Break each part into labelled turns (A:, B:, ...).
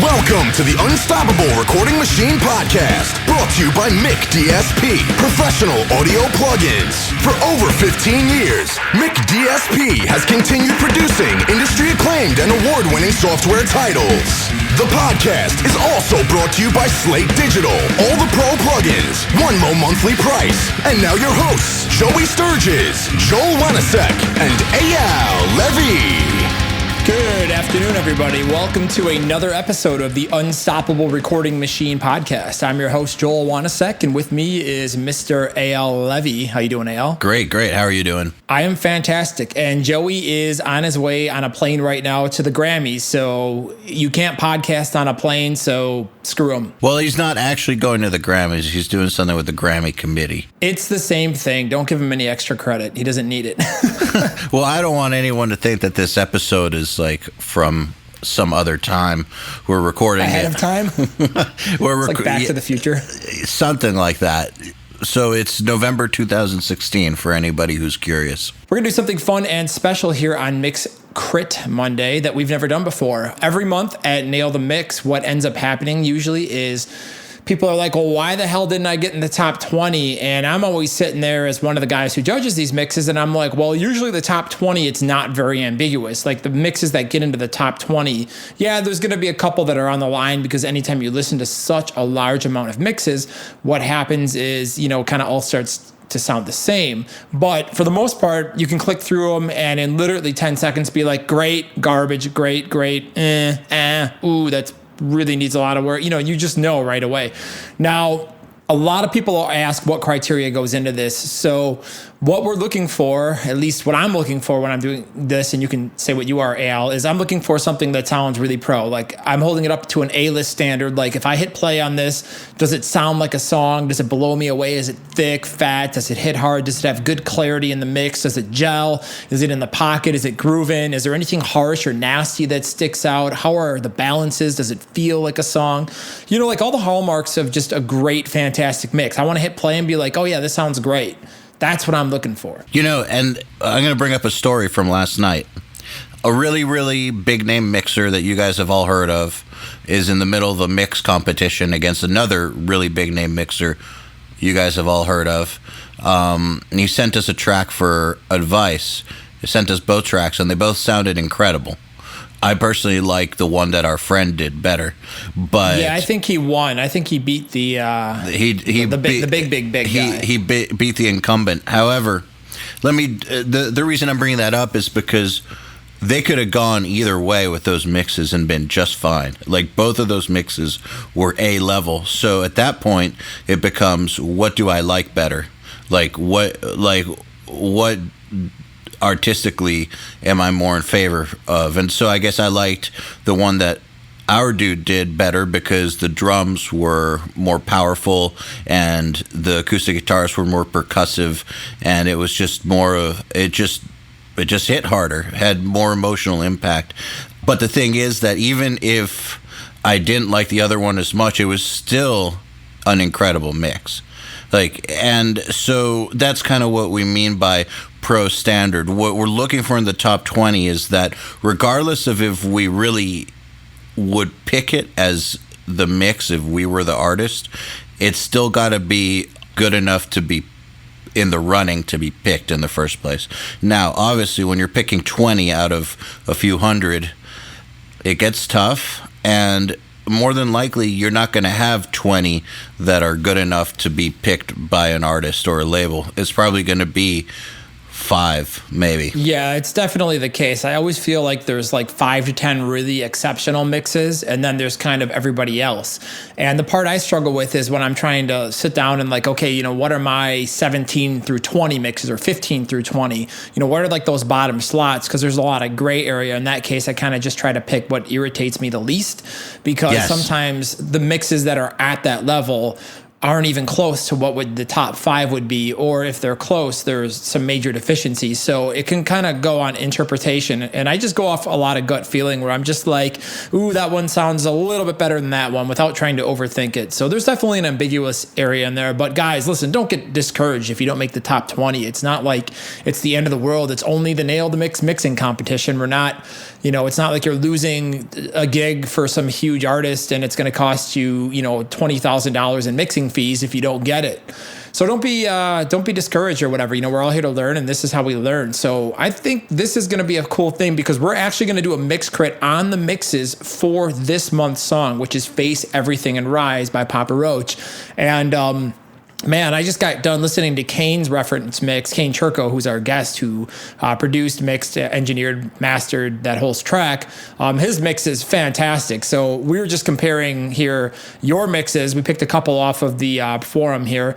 A: Welcome to the Unstoppable Recording Machine Podcast, brought to you by Mic DSP, professional audio plugins. For over 15 years, Mic DSP has continued producing industry-acclaimed and award-winning software titles. The podcast is also brought to you by Slate Digital, all the pro plugins, one low monthly price. And now your hosts, Joey Sturgis, Joel Wanasek, and Eyal Levi.
B: Good afternoon, everybody. Welcome to another episode of the Unstoppable Recording Machine Podcast. I'm your host, Joel Wanasek, and with me is Mr. Eyal Levi. How you doing, Eyal?
C: Great. How are you doing?
B: I am fantastic, and Joey is on his way on a plane right now to the Grammys, so you can't podcast on a plane, so screw him.
C: Well, he's not actually going to the Grammys. He's doing something with the Grammy committee.
B: It's the same thing. Don't give him any extra credit. He doesn't need it.
C: Well, I don't want anyone to think that this episode is like from some other time. We're recording
B: ahead of time.
C: It's
B: like Back to the Future,
C: something like that. So it's November 2016 for anybody who's curious.
B: We're gonna do something fun and special here on Mixcritmonday that we've never done before. Every month at Nail the Mix, what ends up happening usually is people are like, well, why the hell didn't I get in the top 20? And I'm always sitting there as one of the guys who judges these mixes, and I'm like, well, usually the top 20, it's not very ambiguous. Like the mixes that get into the top 20, yeah, there's going to be a couple that are on the line because anytime you listen to such a large amount of mixes, what happens is, kind of all starts to sound the same. But for the most part, you can click through them and in literally 10 seconds be like, great, garbage, great, ooh, that's really needs a lot of work. You just know right away. Now, a lot of people ask what criteria goes into this. So what we're looking for, at least what I'm looking for when I'm doing this, and you can say what you are, Eyal, is I'm looking for something that sounds really pro. Like I'm holding it up to an A-list standard. Like if I hit play on this, does it sound like a song? Does it blow me away? Is it thick, fat? Does it hit hard? Does it have good clarity in the mix? Does it gel? Is it in the pocket? Is it grooving? Is there anything harsh or nasty that sticks out? How are the balances? Does it feel like a song? Like all the hallmarks of just a great, fantastic mix. I want to hit play and be like, oh yeah, this sounds great. That's what I'm looking for.
C: And I'm going to bring up a story from last night. A really, really big name mixer that you guys have all heard of is in the middle of a mix competition against another really big name mixer you guys have all heard of. And he sent us a track for advice. He sent us both tracks, and they both sounded incredible. I personally like the one that our friend did better, but
B: yeah, I think he won. I think he beat the big guy.
C: He beat the incumbent. However, the reason I'm bringing that up is because they could have gone either way with those mixes and been just fine. Like both of those mixes were A level. So at that point, it becomes, what do I like better? What artistically am I more in favor of? And so I guess I liked the one that our dude did better because the drums were more powerful and the acoustic guitars were more percussive, and it was just more of it just hit harder, had more emotional impact. But the thing is that even if I didn't like the other one as much, it was still an incredible mix. And so that's kind of what we mean by pro standard. What we're looking for in the top 20 is that regardless of if we really would pick it as the mix, if we were the artist, it's still got to be good enough to be in the running to be picked in the first place. Now, obviously, when you're picking 20 out of a few hundred, it gets tough, and more than likely, you're not going to have 20 that are good enough to be picked by an artist or a label. It's probably going to be 5, maybe.
B: Yeah, it's definitely the case. I always feel like there's like 5 to 10 really exceptional mixes, and then there's kind of everybody else. And the part I struggle with is when I'm trying to sit down and like, okay, what are my 17 through 20 mixes or 15 through 20? What are like those bottom slots? Because there's a lot of gray area. In that case, I kind of just try to pick what irritates me the least, because sometimes the mixes that are at that level aren't even close to what would the top 5 would be, or if they're close, there's some major deficiencies. So it can kind of go on interpretation. And I just go off a lot of gut feeling where I'm just like, ooh, that one sounds a little bit better than that one, without trying to overthink it. So there's definitely an ambiguous area in there. But guys, listen, don't get discouraged if you don't make the top 20. It's not like it's the end of the world. It's only the Nail the Mix mixing competition. We're not, it's not like you're losing a gig for some huge artist and it's going to cost you, $20,000 in mixing fees if you don't get it. So don't be discouraged or whatever. We're all here to learn, and this is how we learn. So I think this is going to be a cool thing, because we're actually going to do a mix crit on the mixes for this month's song, which is Face Everything and Rise by Papa Roach. And man, I just got done listening to Kane's reference mix, Kane Churko, who's our guest, who produced, mixed, engineered, mastered that whole track. His mix is fantastic. So we were just comparing here your mixes. We picked a couple off of the forum here.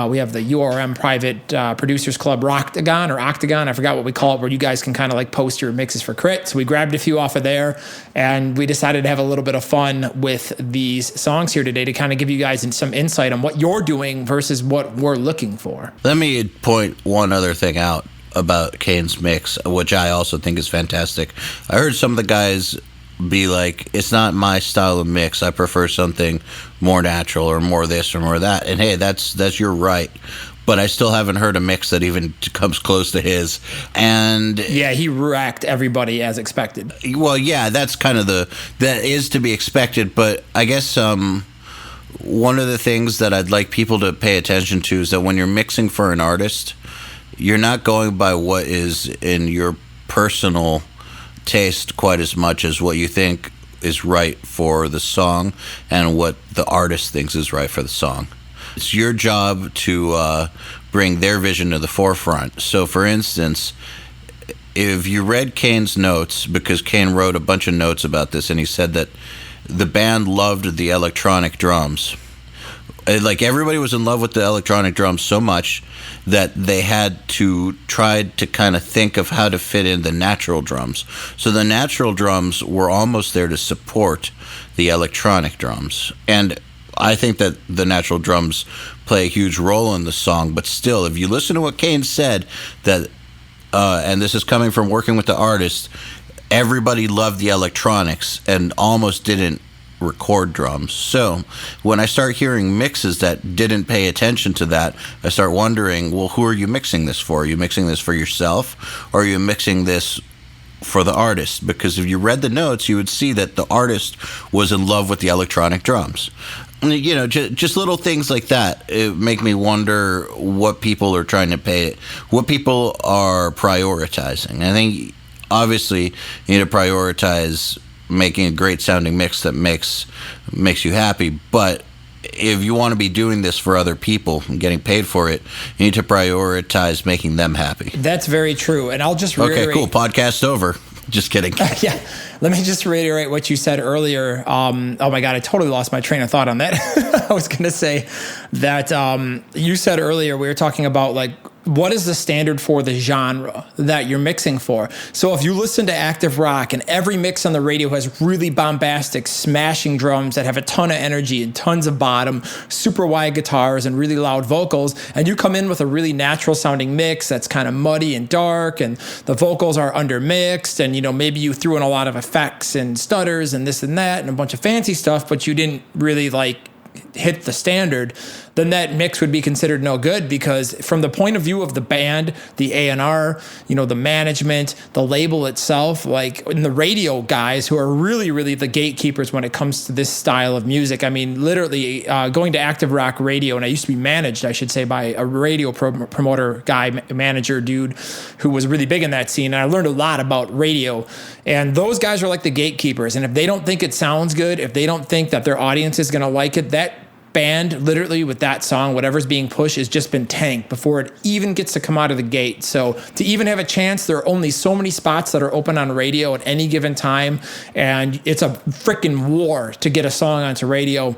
B: We have the URM Private Producers Club Octagon, I forgot what we call it, where you guys can kind of like post your mixes for crit. So we grabbed a few off of there, and we decided to have a little bit of fun with these songs here today to kind of give you guys some insight on what you're doing versus what we're looking for.
C: Let me point one other thing out about Kane's mix, which I also think is fantastic. I heard some of the guys be like, it's not my style of mix. I prefer something more natural or more this or more that. And hey, that's your right. But I still haven't heard a mix that even comes close to his. And
B: yeah, he wrecked everybody as expected.
C: Well, yeah, that's kind of that is to be expected. But I guess one of the things that I'd like people to pay attention to is that when you're mixing for an artist, you're not going by what is in your personal taste quite as much as what you think is right for the song and what the artist thinks is right for the song. It's your job to bring their vision to the forefront. So, for instance, if you read Kane's notes, because Kane wrote a bunch of notes about this, and he said that the band loved the electronic drums. Like, everybody was in love with the electronic drums so much that they had to try to kind of think of how to fit in the natural drums. So the natural drums were almost there to support the electronic drums. And I think that the natural drums play a huge role in the song, but still, if you listen to what Kane said, that, and this is coming from working with the artist, everybody loved the electronics and almost didn't record drums. So when I start hearing mixes that didn't pay attention to that, I start wondering, well, who are you mixing this for? Are you mixing this for yourself, or are you mixing this for the artist? Because if you read the notes, you would see that the artist was in love with the electronic drums. Just little things like that, it make me wonder what people are trying to what people are prioritizing. I think obviously you need to prioritize making a great sounding mix that makes you happy, but if you want to be doing this for other people and getting paid for it, you need to prioritize making them happy.
B: That's very true. And I'll just reiterate.
C: Okay, cool. Podcast over. Just kidding.
B: Yeah. Let me just reiterate what you said earlier. Oh my God, I totally lost my train of thought on that. I was going to say that you said earlier, we were talking about like, what is the standard for the genre that you're mixing for? So if you listen to active rock and every mix on the radio has really bombastic, smashing drums that have a ton of energy and tons of bottom, super wide guitars and really loud vocals, and you come in with a really natural sounding mix that's kind of muddy and dark and the vocals are undermixed, and maybe you threw in a lot of effects and stutters and this and that and a bunch of fancy stuff, but you didn't really hit the standard, then that mix would be considered no good, because from the point of view of the band, the A&R, the management, the label itself, and the radio guys who are really, really the gatekeepers when it comes to this style of music. I mean, literally going to active rock radio, and I used to be managed, I should say, by a radio promoter guy, manager dude who was really big in that scene. And I learned a lot about radio, and those guys are like the gatekeepers. And if they don't think it sounds good, if they don't think that their audience is going to like it, that band, literally with that song, whatever's being pushed has just been tanked before it even gets to come out of the gate. So to even have a chance, there are only so many spots that are open on radio at any given time, and it's a freaking war to get a song onto radio.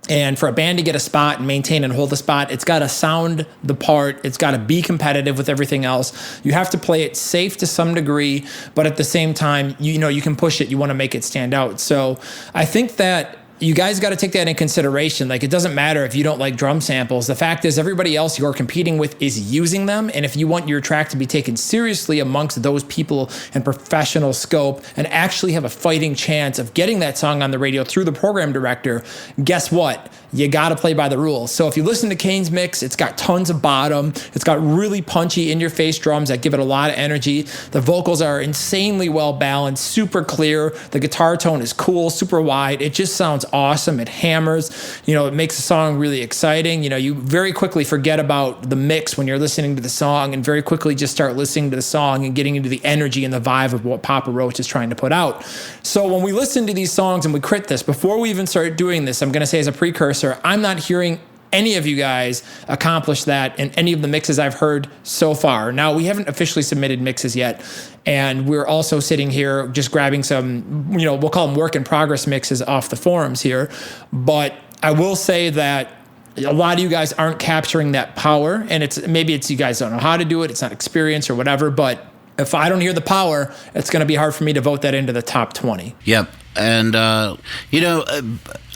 B: And for a band to get a spot and maintain and hold the spot, it's got to sound the part. It's got to be competitive with everything else. You have to play it safe to some degree, but at the same time, you can push it. You want to make it stand out. So I think that you guys got to take that in consideration. Like, it doesn't matter if you don't like drum samples. The fact is, everybody else you're competing with is using them. And if you want your track to be taken seriously amongst those people in professional scope and actually have a fighting chance of getting that song on the radio through the program director, guess what? You got to play by the rules. So if you listen to Kane's mix, it's got tons of bottom. It's got really punchy in-your-face drums that give it a lot of energy. The vocals are insanely well balanced, super clear. The guitar tone is cool, super wide. It just sounds awesome. It hammers. It makes the song really exciting. You very quickly forget about the mix when you're listening to the song and very quickly just start listening to the song and getting into the energy and the vibe of what Papa Roach is trying to put out. So when we listen to these songs and we crit this, before we even start doing this, I'm going to say as a precursor, I'm not hearing any of you guys accomplish that in any of the mixes I've heard so far. Now, we haven't officially submitted mixes yet, and we're also sitting here just grabbing some, we'll call them work in progress mixes off the forums here. But I will say that a lot of you guys aren't capturing that power, and maybe it's you guys don't know how to do it, it's not experience or whatever, but if I don't hear the power, it's going to be hard for me to vote that into the top 20.
C: Yep. And,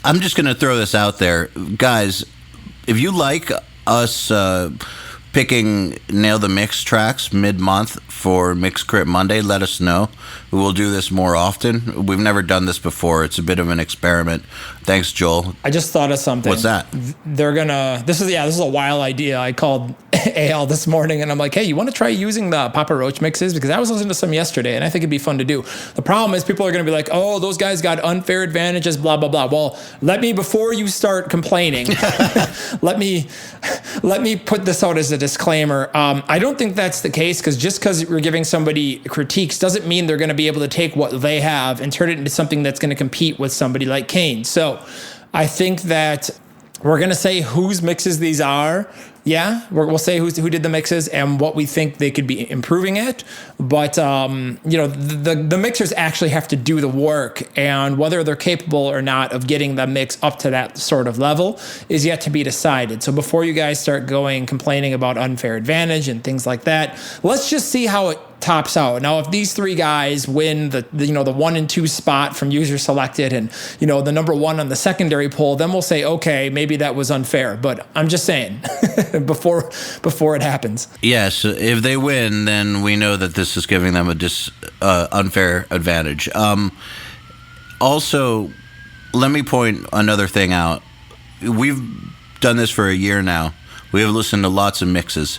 C: I'm just going to throw this out there. Guys, if you like us picking Nail the Mix tracks mid-month for Mixcrit Monday, let us know. We'll do this more often. We've never done this before. It's a bit of an experiment. Thanks, Joel.
B: I just thought of something.
C: What's that?
B: This is a wild idea. I called Eyal this morning and I'm like, hey, you want to try using the Papa Roach mixes? Because I was listening to some yesterday and I think it'd be fun to do. The problem is people are going to be like, oh, those guys got unfair advantages, blah, blah, blah. Well, before you start complaining, let me put this out as a disclaimer. I don't think that's the case, because just because we're giving somebody critiques doesn't mean they're going to be able to take what they have and turn it into something that's going to compete with somebody like Kane. So I think that we're going to say whose mixes these are. Yeah, we'll say who did the mixes and what we think they could be improving at. But, the mixers actually have to do the work, and whether they're capable or not of getting the mix up to that sort of level is yet to be decided. So before you guys start complaining about unfair advantage and things like that, let's just see how it tops out. Now, if these three guys win the 1 and 2 spot from user selected and, the number 1 on the secondary poll, then we'll say, okay, maybe that was unfair. But I'm just saying before it happens.
C: Yes, if they win, then we know that this is giving them a unfair advantage. Also, let me point another thing out. We've done this for a year now. We have listened to lots of mixes,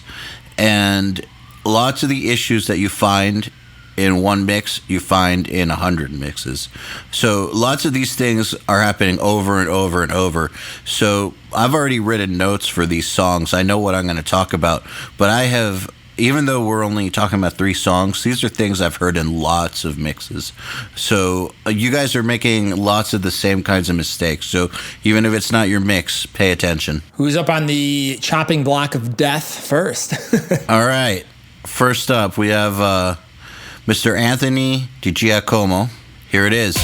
C: and lots of the issues that you find in one mix, you find in 100 mixes. So lots of these things are happening over and over and over. So I've already written notes for these songs. I know what I'm going to talk about, but I have, even though we're only talking about 3 songs, these are things I've heard in lots of mixes. So you guys are making lots of the same kinds of mistakes. So even if it's not your mix, pay attention.
B: Who's up on the chopping block of death first?
C: All right. First up, we have Mr. Anthony DiGiacomo. Here it is.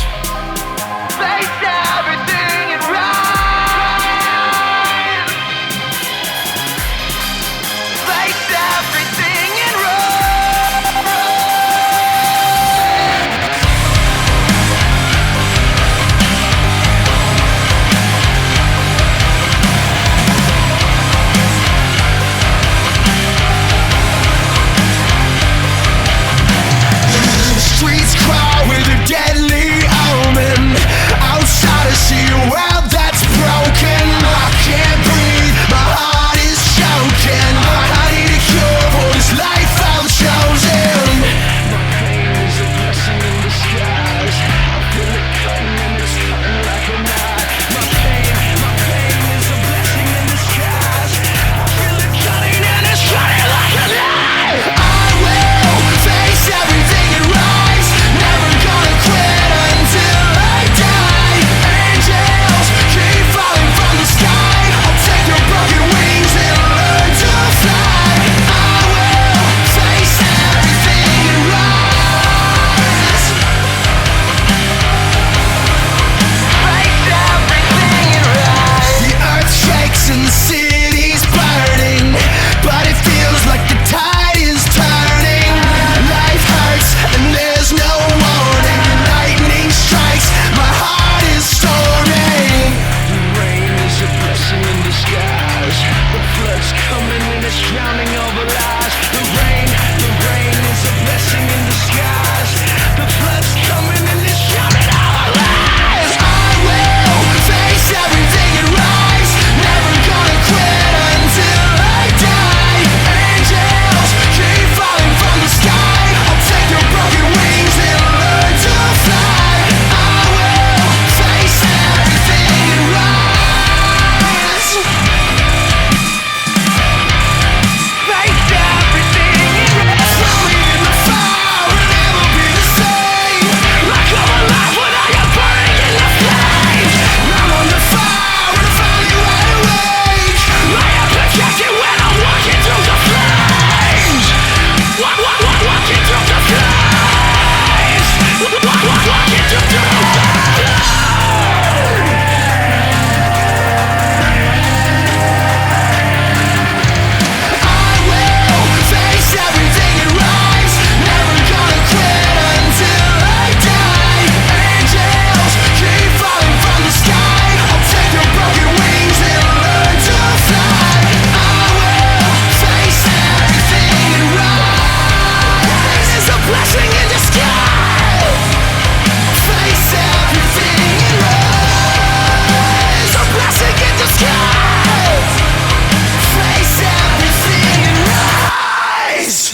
A: Streets crawl with a deadly omen.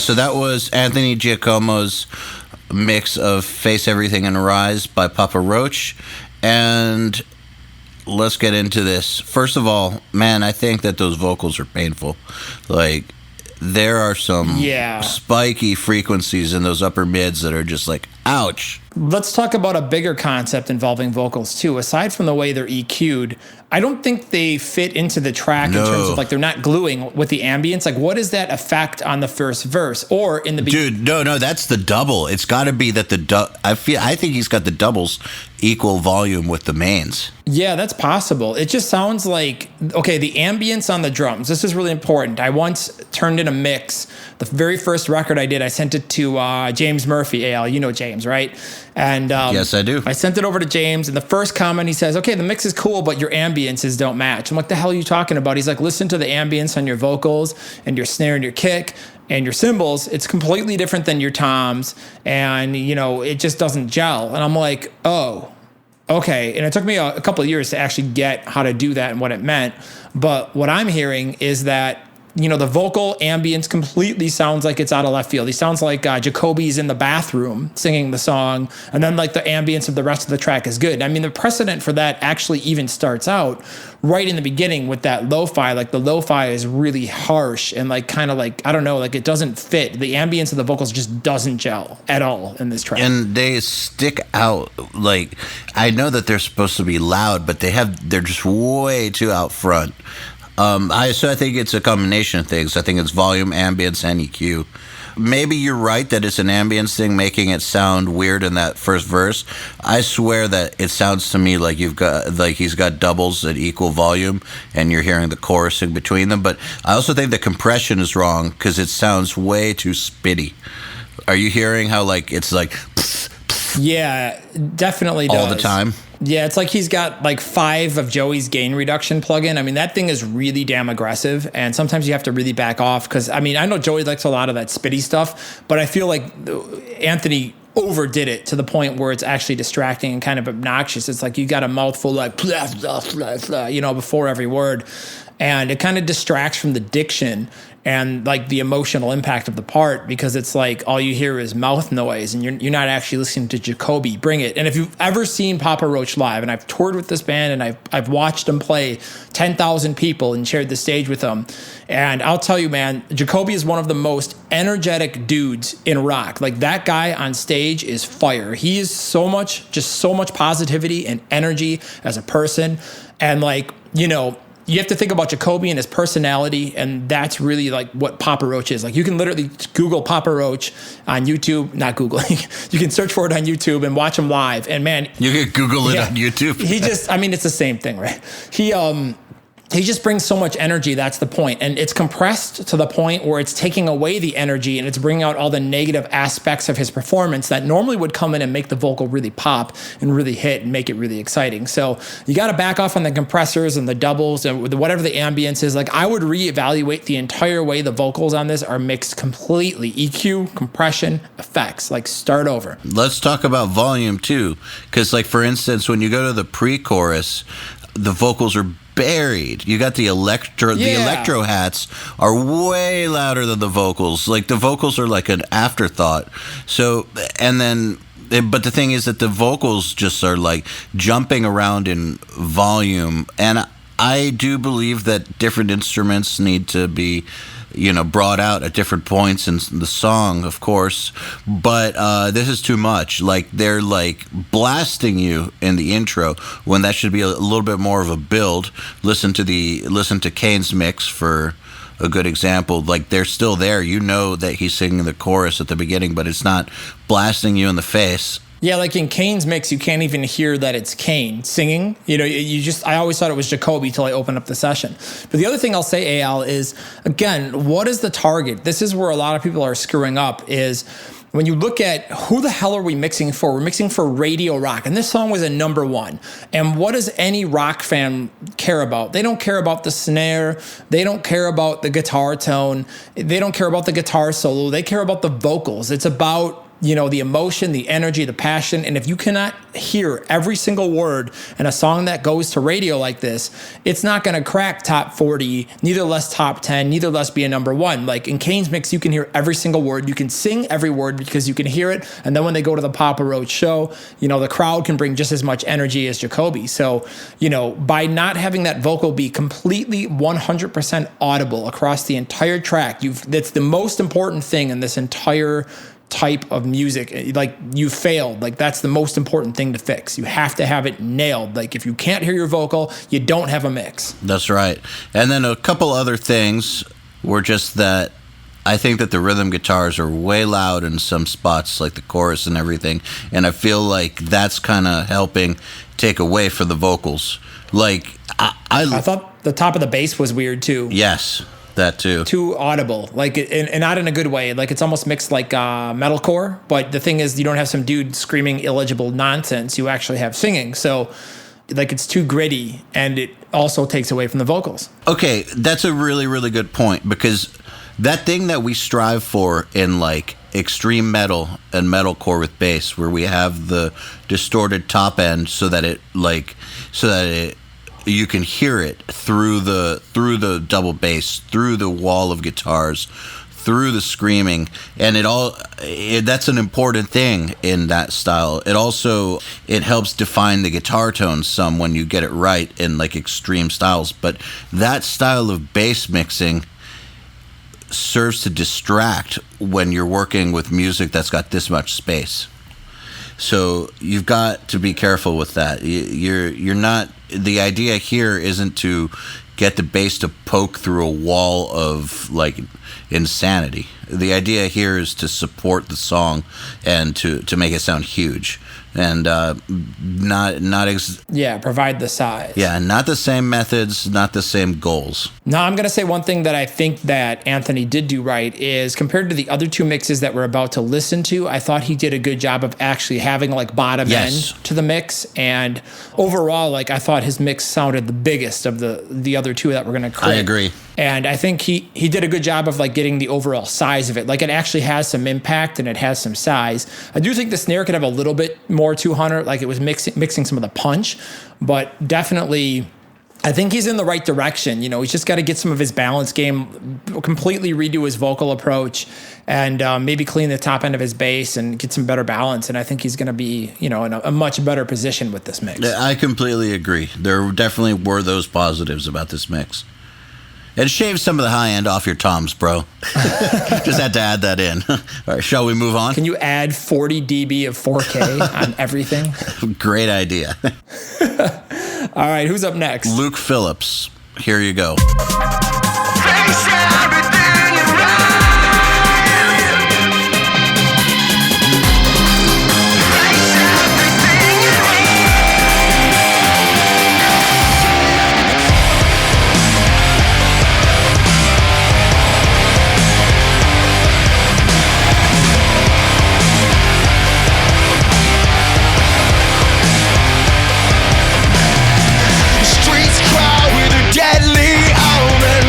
C: So that was Anthony Giacomo's mix of Face Everything and Rise by Papa Roach. And let's get into this. First of all, man, I think that those vocals are painful. Like, there are some spiky frequencies in those upper mids that are just like, ouch.
B: Let's talk about a bigger concept involving vocals too. Aside from the way they're EQ'd, I don't think they fit into the track in terms of like they're not gluing with the ambience. Like, what is that effect on the first verse or in the
C: beginning? Dude, no, that's the double. It's got to be that I think he's got the doubles equal volume with the mains.
B: Yeah, that's possible. It just sounds like, okay, the ambience on the drums. This is really important. I once turned in a mix. The very first record I did, I sent it to James Murphy, Eyal. You know James, right? And
C: yes, I do.
B: I sent it over to James, and the first comment he says, okay, the mix is cool, but your ambiences don't match. I'm like, the hell are you talking about? He's like, listen to the ambience on your vocals and your snare and your kick and your cymbals. It's completely different than your toms, and, you know, it just doesn't gel. And I'm like, oh, okay. And it took me a couple of years to actually get how to do that and what it meant. But what I'm hearing is that, you know, the vocal ambience completely sounds like it's out of left field. He sounds like Jacoby's in the bathroom singing the song, and then like the ambience of the rest of the track is good. I mean, the precedent for that actually even starts out right in the beginning with that lo-fi. Like, the lo-fi is really harsh and like kind of like, I don't know, like it doesn't fit. The ambience of the vocals just doesn't gel at all in this track.
C: And they stick out. Like, I know that they're supposed to be loud, but they're just way too out front. I think it's a combination of things. I think it's volume, ambience, and EQ. Maybe you're right that it's an ambience thing making it sound weird in that first verse. I swear that it sounds to me like he's got doubles at equal volume and you're hearing the chorus in between them. But I also think the compression is wrong because it sounds way too spitty. Are you hearing how like it's like pss, pss,
B: yeah, definitely does.
C: All the time?
B: Yeah, it's like he's got like 5 of Joey's gain reduction plugin. I mean, that thing is really damn aggressive, and sometimes you have to really back off because, I mean, I know Joey likes a lot of that spitty stuff, but I feel like Anthony overdid it to the point where it's actually distracting and kind of obnoxious. It's like you got a mouthful like, blah, blah, blah, blah, you know, before every word, and it kind of distracts from the diction and like the emotional impact of the part, because it's like all you hear is mouth noise and you're not actually listening to Jacoby bring it. And if you've ever seen Papa Roach live, and I've toured with this band and I've watched them play 10,000 people and shared the stage with them, and I'll tell you, man, Jacoby is one of the most energetic dudes in rock. Like, that guy on stage is fire. He is so much positivity and energy as a person. And like, you know, you have to think about Jacoby and his personality, and that's really like what Papa Roach is. Like, you can literally Google Papa Roach on YouTube, not Google. You can search for it on YouTube and watch him live. And man,
C: you can Google it on YouTube.
B: It's the same thing, right? He just brings so much energy. That's the point. And it's compressed to the point where it's taking away the energy and it's bringing out all the negative aspects of his performance that normally would come in and make the vocal really pop and really hit and make it really exciting. So you got to back off on the compressors and the doubles and whatever the ambience is. Like, I would reevaluate the entire way the vocals on this are mixed completely. EQ, compression, effects. Like, start over.
C: Let's talk about volume too. Because, like, for instance, when you go to the pre-chorus, the vocals are buried. You got the electro hats are way louder than the vocals. Like, the vocals are like an afterthought. So, and then, but the thing is that the vocals just are like jumping around in volume. And I do believe that different instruments need to be, you know, brought out at different points in the song, of course, but this is too much. Like, they're like blasting you in the intro when that should be a little bit more of a build. Listen to Kane's mix for a good example. Like, they're still there. You know that he's singing the chorus at the beginning, but it's not blasting you in the face.
B: Yeah, like in Kane's mix, you can't even hear that it's Kane singing. You know, I always thought it was Jacoby till I opened up the session. But the other thing I'll say, Eyal, is, again, what is the target? This is where a lot of people are screwing up, is when you look at who the hell are we mixing for? We're mixing for radio rock. And this song was a number 1. And what does any rock fan care about? They don't care about the snare. They don't care about the guitar tone. They don't care about the guitar solo. They care about the vocals. It's about the emotion, the energy, the passion. And if you cannot hear every single word in a song that goes to radio like this, it's not going to crack top 40, neither less top 10, neither less be a number one. Like in Kane's mix, you can hear every single word. You can sing every word because you can hear it. And then when they go to the Papa Roach show, the crowd can bring just as much energy as Jacoby. So, by not having that vocal be completely 100% audible across the entire track, that's the most important thing in this entire type of music. Like, you failed. Like, that's the most important thing to fix. You have to have it nailed. Like, if you can't hear your vocal, you don't have a mix.
C: That's right. And then a couple other things were just that I think that the rhythm guitars are way loud in some spots, like the chorus and everything. And I feel like that's kind of helping take away from the vocals. Like, I
B: thought the top of the bass was weird too.
C: Yes, that too. Too
B: audible, like, and not in a good way. Like, it's almost mixed like metalcore. But the thing is, you don't have some dude screaming illegible nonsense. You actually have singing. So, like, it's too gritty, and it also takes away from the vocals.
C: Okay, that's a really, really good point, because that thing that we strive for in like extreme metal and metalcore with bass, where we have the distorted top end so that you can hear it through the double bass, through the wall of guitars, through the screaming, and that's an important thing in that style. It helps define the guitar tones some when you get it right in like extreme styles, but that style of bass mixing serves to distract when you're working with music that's got this much space. So you've got to be careful with that. You're not. The idea here isn't to get the bass to poke through a wall of like insanity. The idea here is to support the song and to make it sound huge. And
B: provide the size.
C: Yeah, not the same methods, not the same goals.
B: Now, I'm going to say one thing that I think that Anthony did do right is, compared to the other two mixes that we're about to listen to, I thought he did a good job of actually having like bottom end to the mix. And overall, like, I thought his mix sounded the biggest of the other two that we're going to create.
C: I agree.
B: And I think he did a good job of like getting the overall size of it. Like, it actually has some impact and it has some size. I do think the snare could have a little bit more 200, like it was mixing some of the punch, but definitely I think he's in the right direction. He's just got to get some of his balance game, completely redo his vocal approach, and maybe clean the top end of his bass and get some better balance. And I think he's going to be, in a much better position with this mix.
C: I completely agree. There definitely were those positives about this mix. And shave some of the high end off your toms, bro. Just had to add that in. All right, shall we move on?
B: Can you add 40 dB of 4K on everything?
C: Great idea.
B: All right, who's up next?
C: Luke Phillips. Here you go.
A: Deadly omen.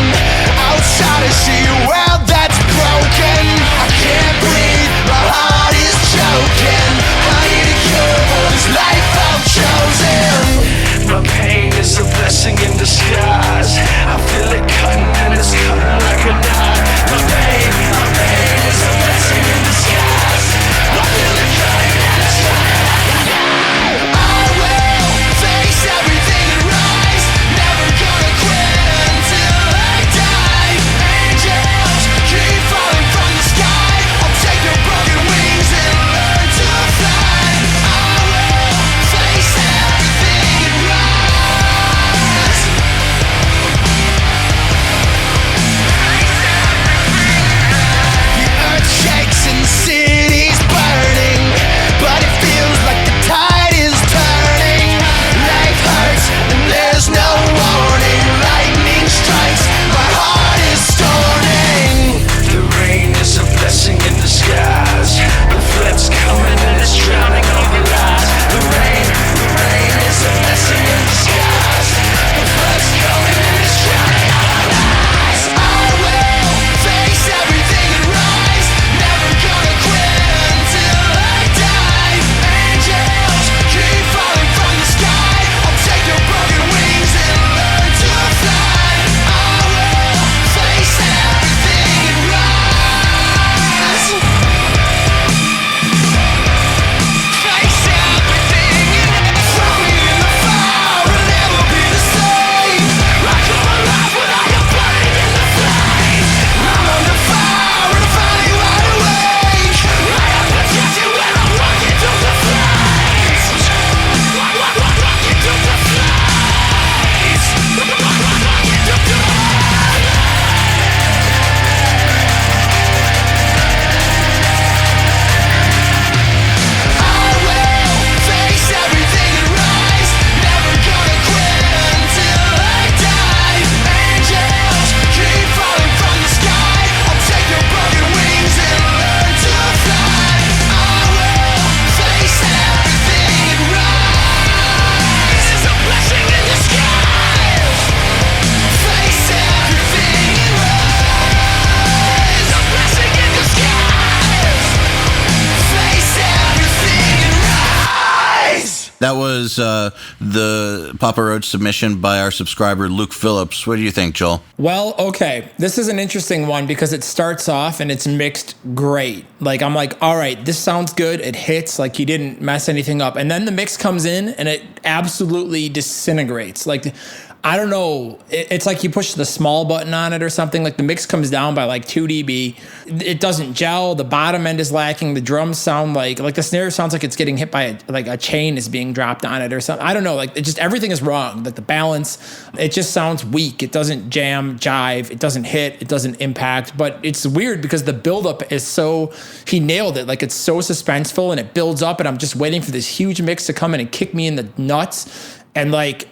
C: That was the Papa Roach submission by our subscriber, Luke Phillips. What do you think, Joel?
B: Well, okay. This is an interesting one because it starts off and it's mixed great. Like, I'm like, all right, this sounds good. It hits. Like, you didn't mess anything up. And then the mix comes in and it absolutely disintegrates. Like, I don't know. It's like you push the small button on it or something. Like, the mix comes down by like 2 dB. It doesn't gel. The bottom end is lacking. The drums sound like the snare sounds like it's getting hit by a chain is being dropped on it or something. I don't know. Like, it just, everything is wrong. Like, the balance, it just sounds weak. It doesn't jam, jive. It doesn't hit. It doesn't impact. But it's weird because the buildup is so, he nailed it. Like, it's so suspenseful and it builds up and I'm just waiting for this huge mix to come in and kick me in the nuts. And like,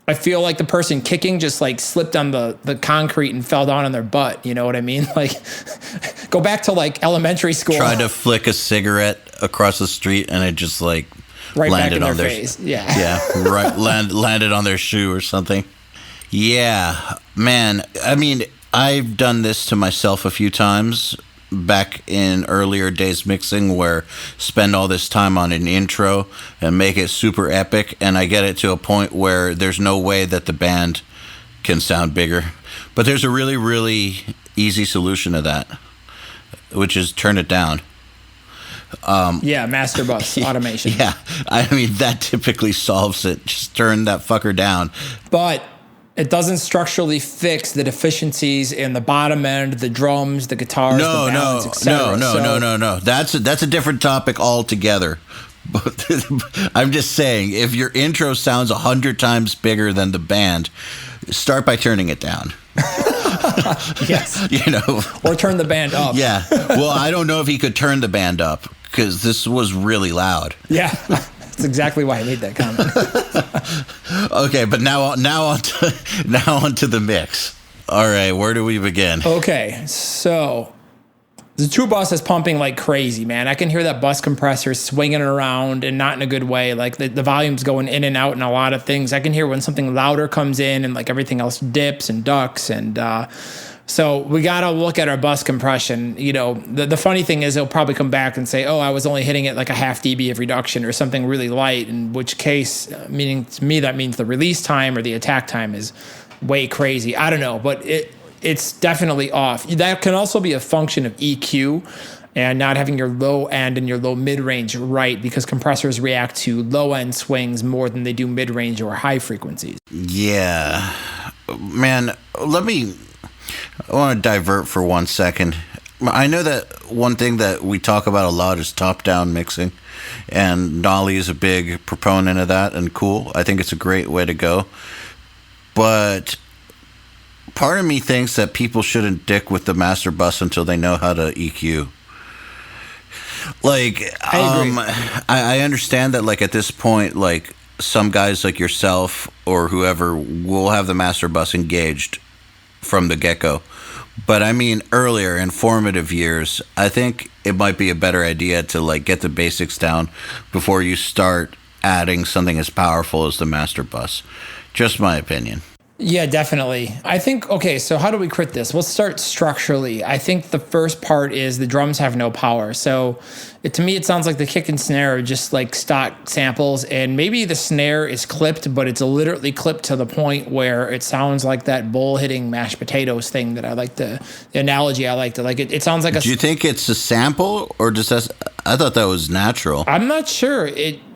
B: I feel like the person kicking just like slipped on the concrete and fell down on their butt. You know what I mean? Like, go back to like elementary school.
C: Tried to flick a cigarette across the street and it just like
B: right
C: landed
B: back in
C: on
B: their
C: their
B: face. Yeah.
C: Yeah. Right. Landed on their shoe or something. Yeah, man. I mean, I've done this to myself a few times back in earlier days mixing where spend all this time on an intro and make it super epic, and I get it to a point where there's no way that the band can sound bigger. But there's a really, really easy solution to that, which is turn it down.
B: Master bus automation.
C: Yeah, I mean, that typically solves it. Just turn that fucker down.
B: But it doesn't structurally fix the deficiencies in the bottom end, the drums, the guitars, the balance, etc.
C: No. That's a different topic altogether. But I'm just saying, if your intro sounds 100 times bigger than the band, start by turning it down.
B: Yes.
C: You know,
B: or turn the band up.
C: Yeah. Well, I don't know if he could turn the band up because this was really loud.
B: Yeah. That's exactly why I made that comment.
C: Okay, but now on to the mix. All right, where do we begin?
B: Okay, so the two bus is pumping like crazy, man. I can hear that bus compressor swinging around and not in a good way. Like the volume's going in and out and a lot of things. I can hear when something louder comes in and like everything else dips and ducks and so we got to look at our bus compression. You know, the funny thing is he'll probably come back and say, oh, I was only hitting it like a half dB of reduction or something really light, in which case, meaning to me, that means the release time or the attack time is way crazy. I don't know, but it's definitely off. That can also be a function of EQ and not having your low end and your low mid-range right, because compressors react to low end swings more than they do mid-range or high frequencies.
C: Yeah. Man, I want to divert for 1 second. I know that one thing that we talk about a lot is top-down mixing, and Nolly is a big proponent of that, and cool. I think it's a great way to go. But part of me thinks that people shouldn't dick with the master bus until they know how to EQ. Like, I understand that, like, at this point, like, some guys like yourself or whoever will have the master bus engaged from the get-go. But I mean, earlier in formative years, I think it might be a better idea to like get the basics down before you start adding something as powerful as the master bus. Just my opinion.
B: Yeah, definitely. I think, okay, so how do we crit this? We'll start structurally. I think the first part is the drums have no power. So to me, it sounds like the kick and snare are just like stock samples, and maybe the snare is clipped, but it's literally clipped to the point where it sounds like that bull hitting mashed potatoes thing that I like the analogy I like to like. It sounds like
C: Do you think it's a sample or just I thought that was natural.
B: I'm not sure.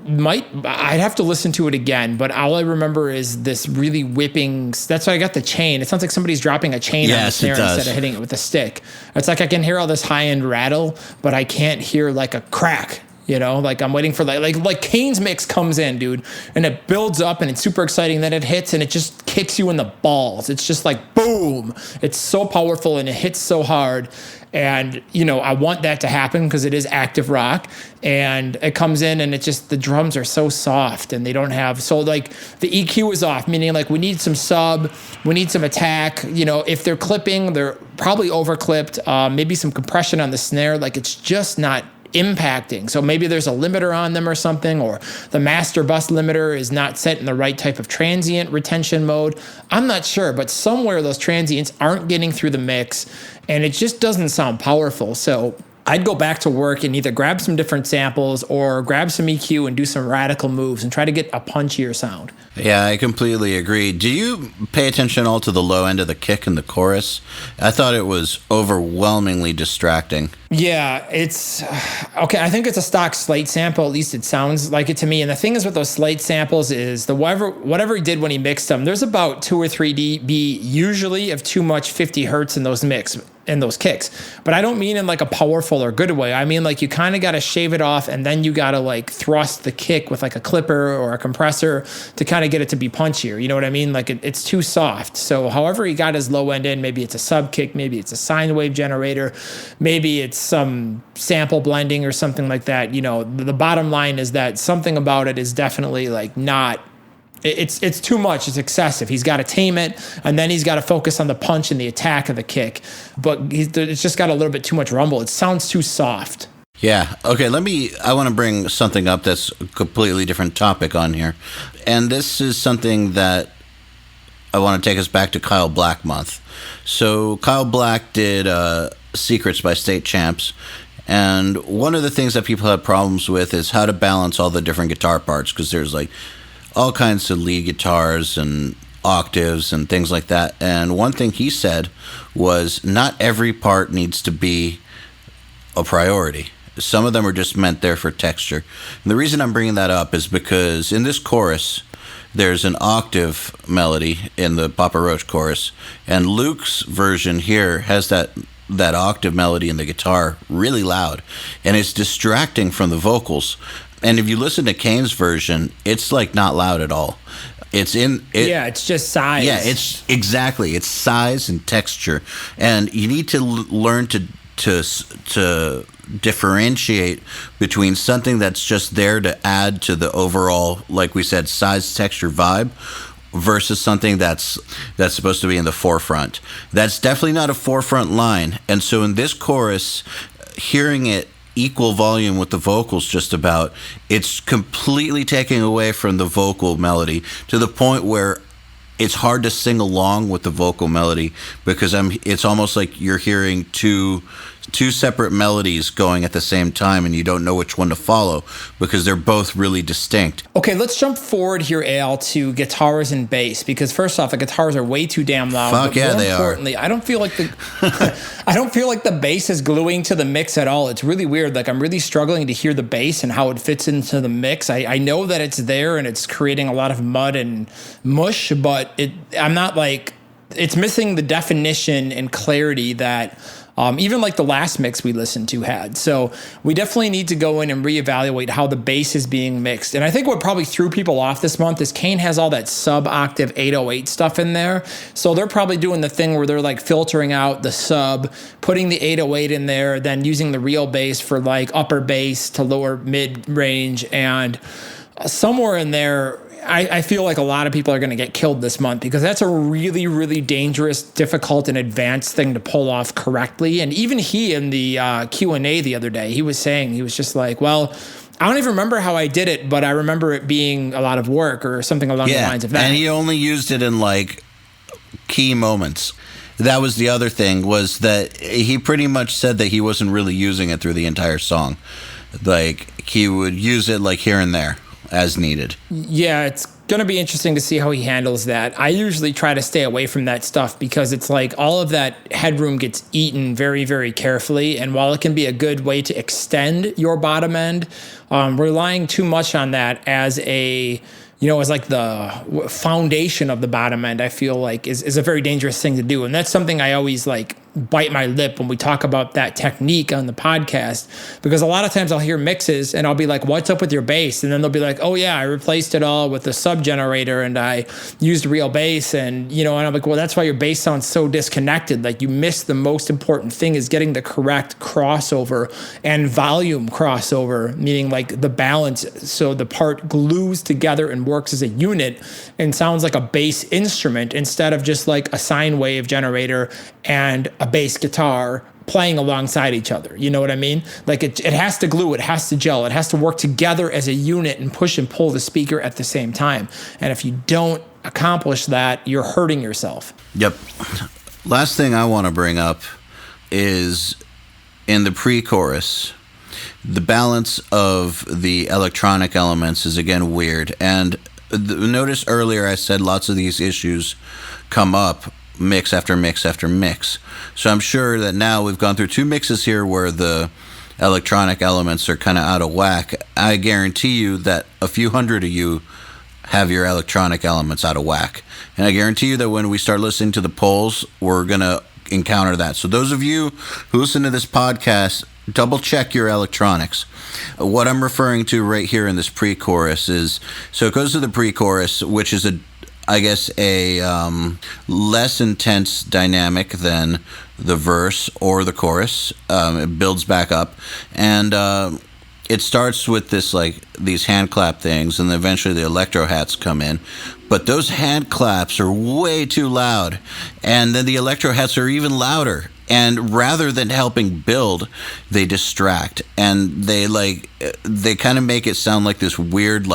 B: I'd have to listen to it again, but all I remember is this really whipping. That's why I got the chain. It sounds like somebody's dropping a chain on the snare instead of hitting it with a stick. It's like I can hear all this high end rattle, but I can't hear like a crack. You know, like I'm waiting for like Kane's mix comes in, dude, and it builds up and it's super exciting. Then it hits and it just kicks you in the balls. It's just like boom. It's so powerful and it hits so hard. And, you know, I want that to happen because it is active rock, and it comes in and it just, the drums are so soft and they don't have, so like the EQ is off, meaning like we need some sub, we need some attack, you know, if they're clipping, they're probably over clipped, maybe some compression on the snare, like it's just not impacting. So maybe there's a limiter on them or something, or the master bus limiter is not set in the right type of transient retention mode. I'm not sure, but somewhere those transients aren't getting through the mix and it just doesn't sound powerful. So I'd go back to work and either grab some different samples or grab some EQ and do some radical moves and try to get a punchier sound.
C: Yeah, I completely agree. Do you pay attention all to the low end of the kick in the chorus? I thought it was overwhelmingly distracting.
B: Yeah, it's okay. I think it's a stock Slate sample. At least it sounds like it to me. And the thing is with those Slate samples is the whatever he did when he mixed them, there's about 2 or 3 dB usually of too much 50 hertz in those kicks. But I don't mean in like a powerful or good way. I mean like you kind of got to shave it off and then you got to like thrust the kick with like a clipper or a compressor to kind of get it to be punchier. You know what I mean? Like it's too soft. So however he got his low end in, maybe it's a sub kick, maybe it's a sine wave generator, maybe it's some sample blending or something like that. You know, the bottom line is that something about it is definitely like not. It's too much. It's excessive. He's got to tame it, and then he's got to focus on the punch and the attack of the kick. But it's just got a little bit too much rumble. It sounds too soft.
C: Yeah. Okay, I want to bring something up that's a completely different topic on here. And this is something that I want to take us back to Kyle Black month. So Kyle Black did Secrets by State Champs. And one of the things that people have problems with is how to balance all the different guitar parts, because there's like all kinds of lead guitars and octaves and things like that. And one thing he said was not every part needs to be a priority. Some of them are just meant there for texture. And the reason I'm bringing that up is because in this chorus, there's an octave melody in the Papa Roach chorus, and Luke's version here has that octave melody in the guitar really loud, and it's distracting from the vocals. And if you listen to Kane's version, it's like not loud at all. It's just size. Yeah, it's size and texture, and you need to learn to differentiate between something that's just there to add to the overall, like we said, size, texture, vibe, versus something that's supposed to be in the forefront. That's definitely not a forefront line. And so in this chorus, hearing it equal volume with the vocals just about, it's completely taking away from the vocal melody to the point where it's hard to sing along with the vocal melody, because it's almost like you're hearing two separate melodies going at the same time, and you don't know which one to follow because they're both really distinct.
B: Okay, let's jump forward here, Eyal, to guitars and bass, because first off, the guitars are way too damn loud.
C: Fuck yeah, they are.
B: Importantly, I don't feel like the bass is gluing to the mix at all. It's really weird. Like, I'm really struggling to hear the bass and how it fits into the mix. I know that it's there and it's creating a lot of mud and mush, but I'm not like, it's missing the definition and clarity that even like the last mix we listened to had. So we definitely need to go in and reevaluate how the bass is being mixed. And I think what probably threw people off this month is Kane has all that sub-octave 808 stuff in there. So they're probably doing the thing where they're like filtering out the sub, putting the 808 in there, then using the real bass for like upper bass to lower mid-range. And somewhere in there, I feel like a lot of people are going to get killed this month, because that's a really, really dangerous, difficult, and advanced thing to pull off correctly. And even he in the Q&A the other day, he was just like, well, I don't even remember how I did it, but I remember it being a lot of work or something along the lines of that.
C: And he only used it in like key moments. That was the other thing, was that he pretty much said that he wasn't really using it through the entire song. Like, he would use it like here and there as needed.
B: Yeah, it's going to be interesting to see how he handles that. I usually try to stay away from that stuff, because it's like all of that headroom gets eaten very, very carefully. And while it can be a good way to extend your bottom end, relying too much on that as as like the foundation of the bottom end, I feel like is a very dangerous thing to do. And that's something I always like bite my lip when we talk about that technique on the podcast, because a lot of times I'll hear mixes and I'll be like, what's up with your bass? And then they'll be like, oh yeah, I replaced it all with the sub generator and I used real bass. And, and I'm like, well, that's why your bass sounds so disconnected. Like, you missed the most important thing, is getting the correct crossover and volume crossover, meaning like the balance. So the part glues together and works as a unit and sounds like a bass instrument, instead of just like a sine wave generator and a bass guitar playing alongside each other. You know what I mean? Like, it has to glue, it has to gel, it has to work together as a unit and push and pull the speaker at the same time. And if you don't accomplish that, you're hurting yourself.
C: Yep. Last thing I want to bring up is in the pre-chorus, the balance of the electronic elements is again weird. And notice earlier I said lots of these issues come up mix after mix after mix. So I'm sure that now we've gone through 2 mixes here where the electronic elements are kind of out of whack. I guarantee you that a few hundred of you have your electronic elements out of whack. And I guarantee you that when we start listening to the polls, we're going to encounter that. So those of you who listen to this podcast, double check your electronics. What I'm referring to right here in this pre-chorus is, so it goes to the pre-chorus, which is I guess a less intense dynamic than the verse or the chorus. It builds back up, and it starts with this these hand clap things, and then eventually the electro hats come in. But those hand claps are way too loud, and then the electro hats are even louder. And rather than helping build, they distract, and they kind of make it sound like this weird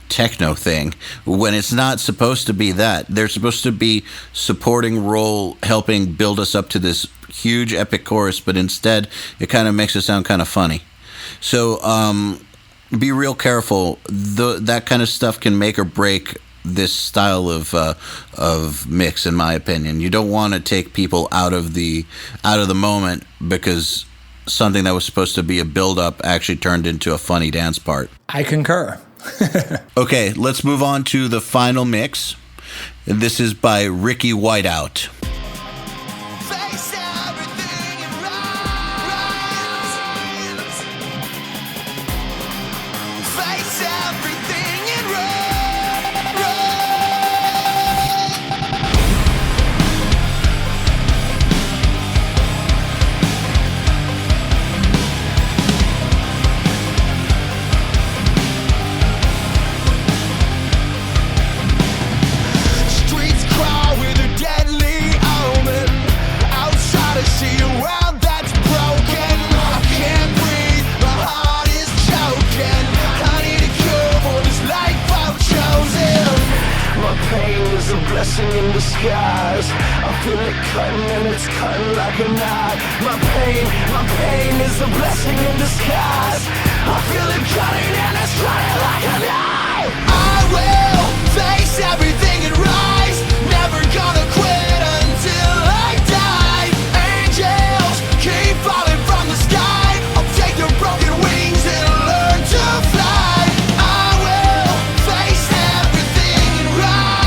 C: techno thing when it's not supposed to be that. They're supposed to be supporting role, helping build us up to this huge epic chorus, but instead it kind of makes it sound kind of funny. So be real careful. That kind of stuff can make or break this style of mix, in my opinion. You don't want to take people out of the moment because something that was supposed to be a build-up actually turned into a funny dance part.
B: I concur.
C: Okay, let's move on to the final mix. This is by Ricky Whiteout.
D: In disguise, I feel it cutting and it's cutting like a knife. My pain is a blessing in disguise. I feel it cutting and it's cutting like a knife. I will face everything and rise. Never gonna quit until I die. Angels keep falling from the sky. I'll take their broken wings and learn to fly. I will face everything and rise.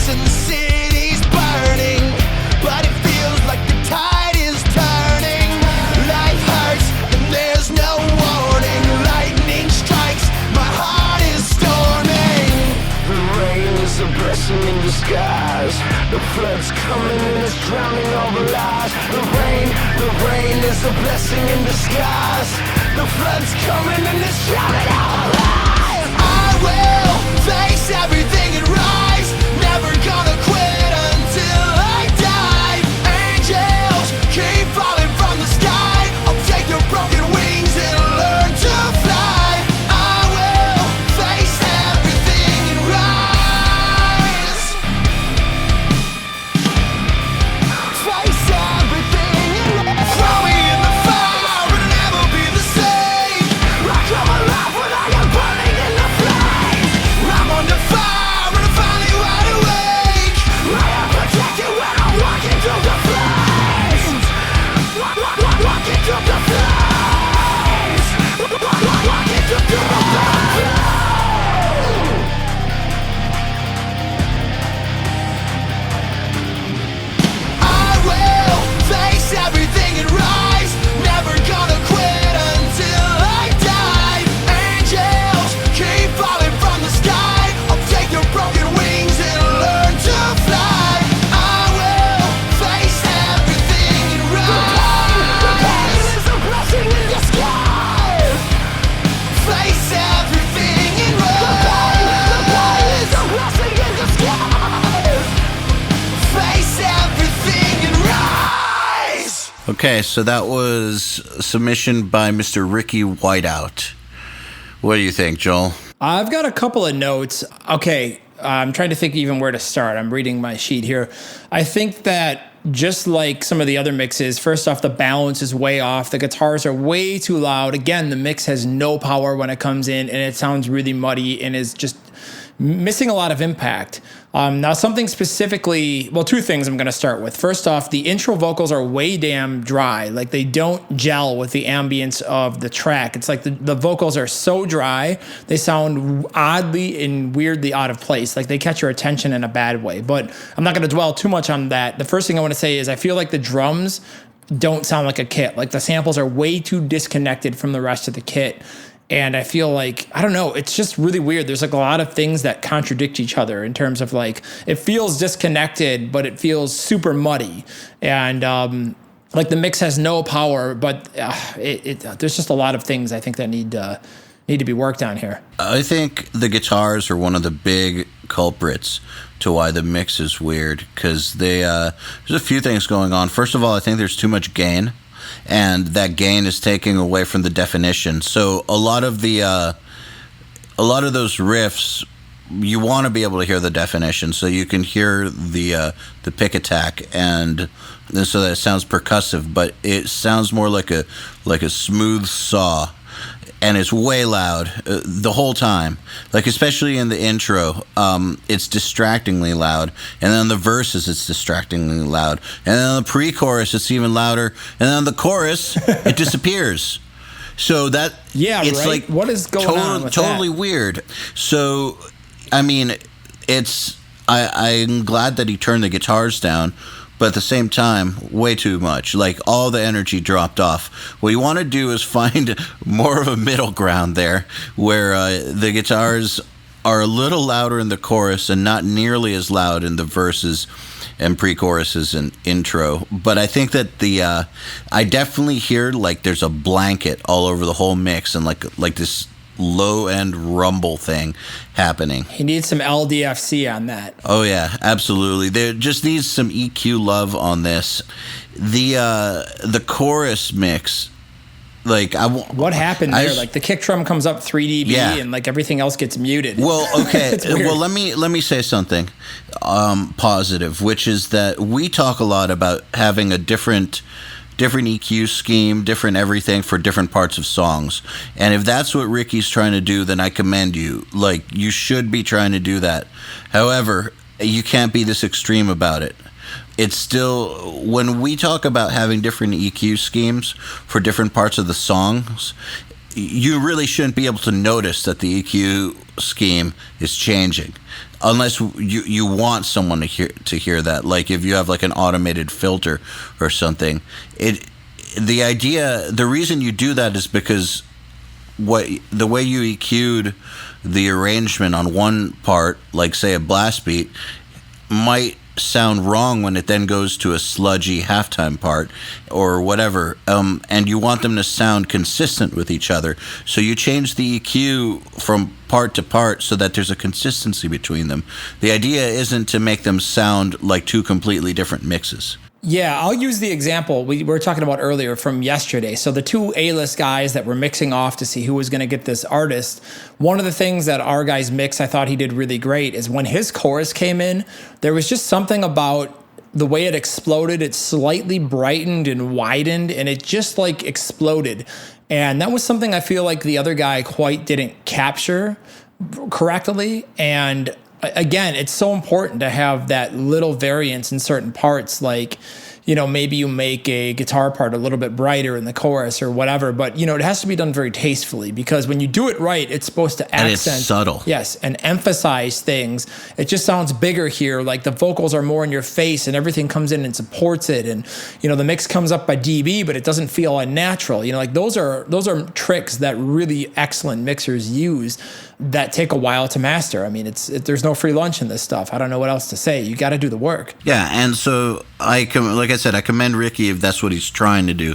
D: And the city's burning, but it feels like the tide is turning. Life hurts and there's no warning. Lightning strikes, my heart is storming. The rain is a blessing in disguise. The flood's coming and it's drowning all the lies. The rain is a blessing in disguise. The flood's coming and it's drowning all the lies. I will face everything and rise. Never gonna quit until I die. Angels keep falling from the sky. I'll take their broken wings and learn to fly. I will face everything and rise. Face everything and rise. Throw me in the fire, it'll never be the same. I come alive when I am burning in the flames. I'm under fire and I'm finally wide awake. I am protected when I'm walking through the flames. Walking through the flames. Walking through the flames. I will face everything and rise. Never gonna quit until I die. Angels keep falling from the sky. I'll take their broken wings and learn to fly. I will face everything and rise. The pain is a blessing in disguise. Face everything and rise. The pain is a blessing in disguise. Face everything and rise.
C: Okay, so that was a submission by Mr. Ricky Whiteout. What do you think, Joel?
B: I've got a couple of notes. Okay, I'm trying to think even where to start. I'm reading my sheet here. I think that just like some of the other mixes, first off, the balance is way off. The guitars are way too loud. Again, the mix has no power when it comes in, and it sounds really muddy and is just missing a lot of impact. Now, something specifically, well, two things I'm going to start with. First off, the intro vocals are way damn dry. Like, they don't gel with the ambience of the track. It's like the vocals are so dry, they sound oddly and weirdly out of place. Like, they catch your attention in a bad way. But I'm not going to dwell too much on that. The first thing I want to say is I feel like the drums don't sound like a kit. Like, the samples are way too disconnected from the rest of the kit. And I feel like, I don't know, it's just really weird. There's like a lot of things that contradict each other in terms of like, it feels disconnected, but it feels super muddy. And like the mix has no power, but there's just a lot of things I think that need to be worked on here.
C: I think the guitars are one of the big culprits to why the mix is weird, because there's a few things going on. First of all, I think there's too much gain. And that gain is taking away from the definition. So a lot of those riffs, you want to be able to hear the definition, so you can hear the pick attack, and so that it sounds percussive, but it sounds more like a smooth saw, and it's way loud the whole time. Like, especially in the intro, it's distractingly loud, and then the verses, it's distractingly loud, and then the pre-chorus, it's even louder, and then the chorus, it disappears. So that, it's
B: right?
C: like,
B: what is going on with
C: totally
B: that?
C: weird. So, I mean, I'm glad that he turned the guitars down, but at the same time, way too much. Like, all the energy dropped off. What you want to do is find more of a middle ground there, where the guitars are a little louder in the chorus and not nearly as loud in the verses and pre-choruses and intro. But I think that I definitely hear like there's a blanket all over the whole mix, and like this low-end rumble thing happening.
B: He needs some LDFC on that.
C: Oh yeah, absolutely. There just needs some EQ love on this. The chorus mix, like
B: what happened there? Like the kick drum comes up 3 dB, and like everything else gets muted.
C: Well, okay. Well, let me say something positive, which is that we talk a lot about having a different EQ scheme, different everything for different parts of songs. And if that's what Ricky's trying to do, then I commend you. Like, you should be trying to do that. However, you can't be this extreme about it. It's still, when we talk about having different EQ schemes for different parts of the songs, you really shouldn't be able to notice that the EQ scheme is changing, unless you want someone to hear that. Like if you have like an automated filter or something. The reason you do that is because the way you EQ'd the arrangement on one part, like say a blast beat, might sound wrong when it then goes to a sludgy halftime part or whatever, and you want them to sound consistent with each other, so you change the EQ from part to part so that there's a consistency between them. The idea isn't to make them sound like two completely different mixes.
B: Yeah, I'll use the example we were talking about earlier from yesterday. So the two A-list guys that were mixing off to see who was going to get this artist, one of the things that our guy's mix I thought he did really great is when his chorus came in, there was just something about the way it exploded. It slightly brightened and widened, and it just like exploded. And that was something I feel like the other guy quite didn't capture correctly. And again, it's so important to have that little variance in certain parts, like, you know, maybe you make a guitar part a little bit brighter in the chorus or whatever, but, you know, it has to be done very tastefully, because when you do it right, it's supposed to accent.
C: And it's subtle.
B: Yes, and emphasize things. It just sounds bigger here, like the vocals are more in your face and everything comes in and supports it, and, you know, the mix comes up by dB, but it doesn't feel unnatural. You know, like those are tricks that really excellent mixers use that take a while to master. I mean, there's no free lunch in this stuff. I don't know what else to say. You got to do the work.
C: Yeah, and so like I said, I commend Ricky if that's what he's trying to do,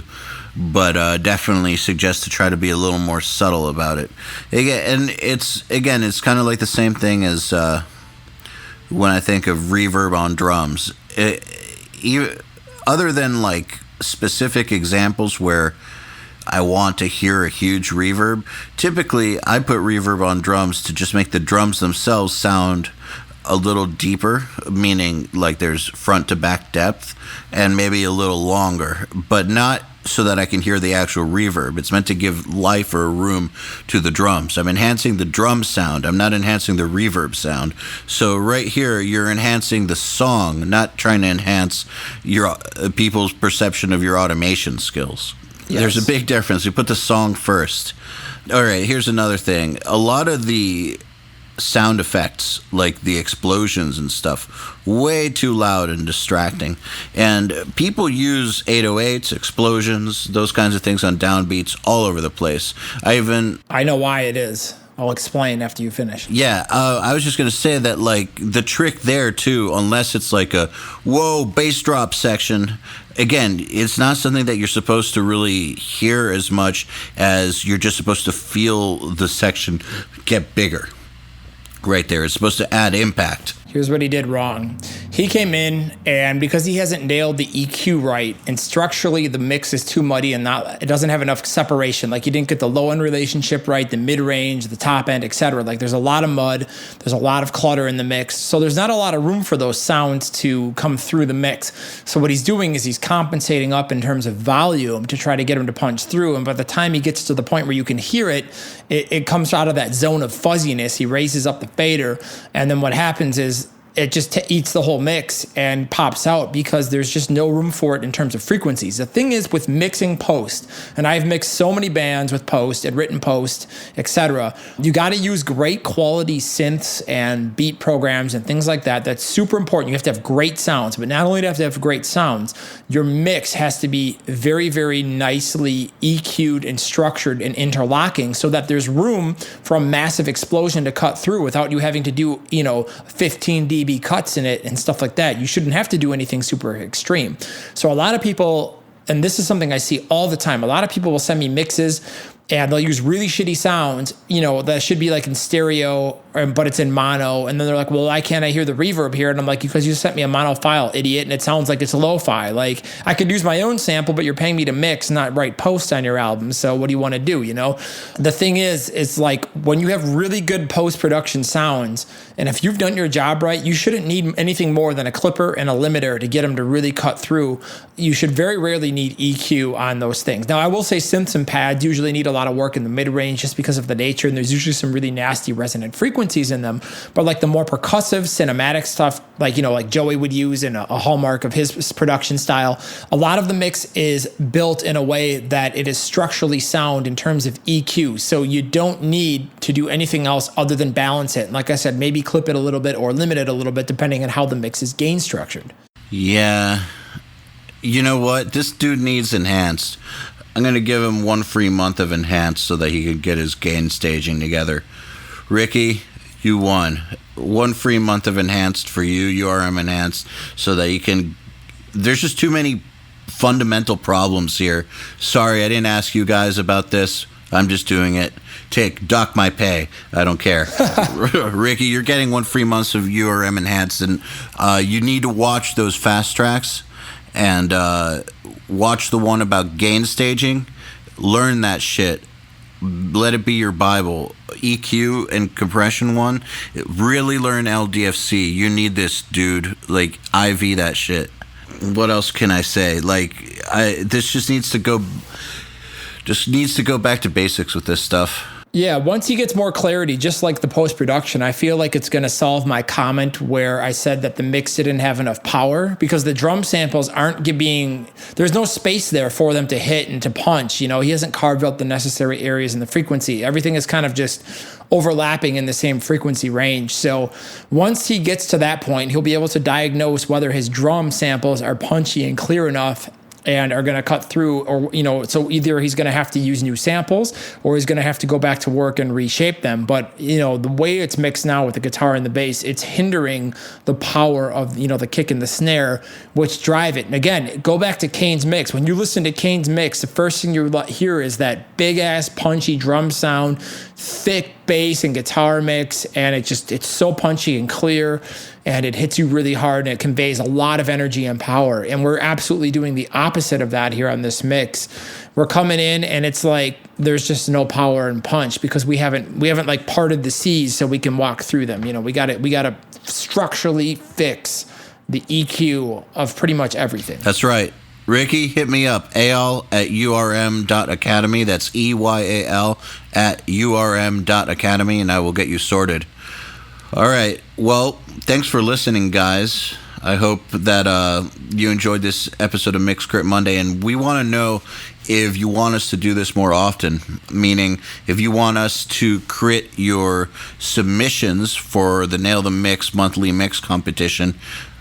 C: but definitely suggest to try to be a little more subtle about it. And it's kind of like the same thing as when I think of reverb on drums. Other than like specific examples where I want to hear a huge reverb, typically I put reverb on drums to just make the drums themselves sound a little deeper, meaning like there's front to back depth, and maybe a little longer, but not so that I can hear the actual reverb. It's meant to give life or room to the drums. I'm enhancing the drum sound. I'm not enhancing the reverb sound. So right here, you're enhancing the song, not trying to enhance your people's perception of your automation skills. Yes. There's a big difference. You put the song first. All right, here's another thing. A lot of the sound effects, like the explosions and stuff, way too loud and distracting. And people use 808s, explosions, those kinds of things on downbeats all over the place. I
B: know why it is. I'll explain after you finish.
C: Yeah, I was just going to say that, like, the trick there, too, unless it's like a, whoa, bass drop section, again, it's not something that you're supposed to really hear as much as you're just supposed to feel the section get bigger. Right there. It's supposed to add impact.
B: Here's what he did wrong. He came in, and because he hasn't nailed the EQ right, and structurally the mix is too muddy and it doesn't have enough separation. Like, you didn't get the low end relationship right, the mid range, the top end, etc. Like, there's a lot of mud, there's a lot of clutter in the mix, so there's not a lot of room for those sounds to come through the mix. So what he's doing is he's compensating up in terms of volume to try to get him to punch through. And by the time he gets to the point where you can hear it, it comes out of that zone of fuzziness. He raises up the fader, and then what happens is it just eats the whole mix and pops out because there's just no room for it in terms of frequencies. The thing is with mixing post, and I've mixed so many bands with post and written post, etc. You got to use great quality synths and beat programs and things like that. That's super important. You have to have great sounds, but not only do you have to have great sounds, your mix has to be very, very nicely EQ'd and structured and interlocking so that there's room for a massive explosion to cut through without you having to do, 15 dB cuts in it and stuff like that. You shouldn't have to do anything super extreme. So a lot of people, and this is something I see all the time, a lot of people will send me mixes and they'll use really shitty sounds, that should be like in stereo, but it's in mono. And then they're like, well, why can't I hear the reverb here? And I'm like, because you sent me a mono file, idiot, and it sounds like it's lo-fi. Like, I could use my own sample, but you're paying me to mix, not write post on your album. So what do you want to do, The thing is, it's like when you have really good post-production sounds, and if you've done your job right, you shouldn't need anything more than a clipper and a limiter to get them to really cut through. You should very rarely need EQ on those things. Now, I will say synths and pads usually need a lot of work in the mid-range just because of the nature, and there's usually some really nasty resonant frequencies in them. But like the more percussive, cinematic stuff, like Joey would use in a hallmark of his production style, a lot of the mix is built in a way that it is structurally sound in terms of EQ. So you don't need to do anything else other than balance it. And like I said, maybe clip it a little bit or limit it a little bit depending on how the mix is gain structured.
C: Yeah. You know what? This dude needs enhanced. I'm going to give him 1 free month of enhanced so that he can get his gain staging together. Ricky, you won. 1 free month of enhanced for you, URM enhanced, so that you can... There's just too many fundamental problems here. Sorry, I didn't ask you guys about this. I'm just doing it. Dock my pay. I don't care. Ricky, you're getting 1 free month of URM enhanced, and you need to watch those fast tracks and watch the one about gain staging. Learn that shit. Let it be your Bible. EQ and compression one. Really learn LDFC. You need this, dude. Like, IV that shit. What else can I say? Like, this just needs to go back to basics with this stuff.
B: Yeah, once he gets more clarity, just like the post-production, I feel like it's going to solve my comment where I said that the mix didn't have enough power because the drum samples there's no space there for them to hit and to punch. He hasn't carved out the necessary areas in the frequency. Everything is kind of just overlapping in the same frequency range. So once he gets to that point, he'll be able to diagnose whether his drum samples are punchy and clear enough and are going to cut through, or, so either he's going to have to use new samples or he's going to have to go back to work and reshape them. But, the way it's mixed now with the guitar and the bass, it's hindering the power of, the kick and the snare, which drive it. And again, go back to Kane's mix. When you listen to Kane's mix, the first thing you hear is that big ass punchy drum sound, thick bass and guitar mix, and it's so punchy and clear, and it hits you really hard, and it conveys a lot of energy and power. And we're absolutely doing the opposite of that here on this mix. We're coming in and it's like there's just no power and punch because we haven't like parted the seas so we can walk through them. We got to structurally fix the EQ of pretty much everything.
C: That's right. Ricky, hit me up. Eyal at urm.academy. That's EYAL at urm.academy, and I will get you sorted. All right. Well, thanks for listening, guys. I hope that you enjoyed this episode of Mixcrit Monday, and we want to know if you want us to do this more often, meaning if you want us to crit your submissions for the Nail the Mix monthly mix competition,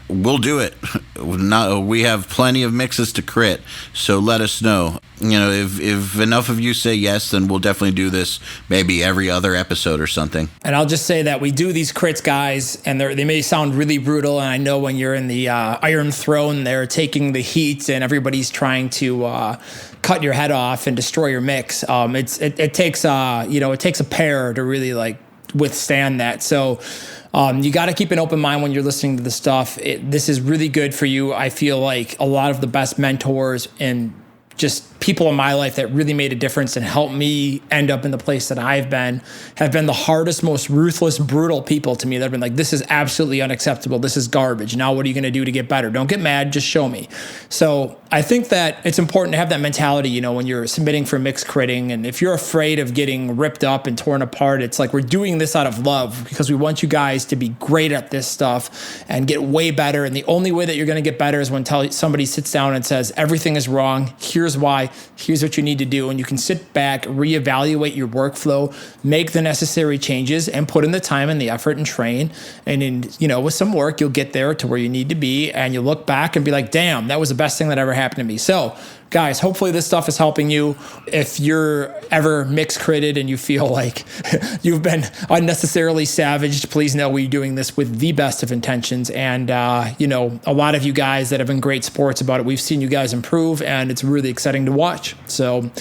C: we'll do it. We have plenty of mixes to crit, so let us know. If enough of you say yes, then we'll definitely do this maybe every other episode or something.
B: And I'll just say that we do these crits, guys, and they may sound really brutal, and I know when you're in the Iron Throne, they're taking the heat, and everybody's trying to cut your head off and destroy your mix. It takes a pair to really like withstand that. So you got to keep an open mind when you're listening to the stuff. This is really good for you. I feel like a lot of the best mentors and just people in my life that really made a difference and helped me end up in the place that I've been have been the hardest, most ruthless, brutal people to me that have been like, this is absolutely unacceptable. This is garbage. Now what are you going to do to get better? Don't get mad. Just show me. So I think that it's important to have that mentality, when you're submitting for mix critting. And if you're afraid of getting ripped up and torn apart, it's like we're doing this out of love because we want you guys to be great at this stuff and get way better. And the only way that you're going to get better is when somebody sits down and says, everything is wrong. Here's why. Here's what you need to do. And you can sit back, reevaluate your workflow, make the necessary changes, and put in the time and the effort and train. And with some work, you'll get there to where you need to be. And you'll look back and be like, damn, that was the best thing that ever happened to me. So, guys, hopefully this stuff is helping you. If you're ever mix critted and you feel like you've been unnecessarily savaged, please know we're doing this with the best of intentions. And, a lot of you guys that have been great sports about it, we've seen you guys improve, and it's really exciting to watch. So,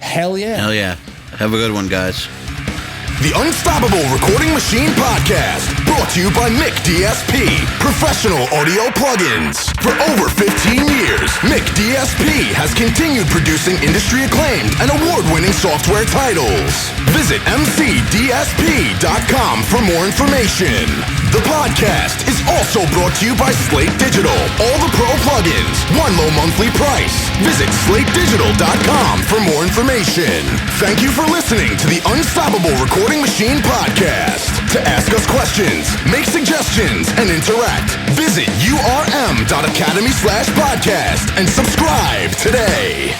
B: hell yeah.
C: Hell yeah. Have a good one, guys.
A: The Unstoppable Recording Machine Podcast, brought to you by Mic DSP, professional audio plugins. For over 15 years, Mic DSP has continued producing industry-acclaimed and award-winning software titles. Visit mcdsp.com for more information. The podcast is also brought to you by Slate Digital, all the pro plugins, one low monthly price. Visit slatedigital.com for more information. Thank you for listening to the Unstoppable Recording Machine Podcast. To ask us questions, make suggestions, and interact, visit urm.academy/podcast and subscribe today.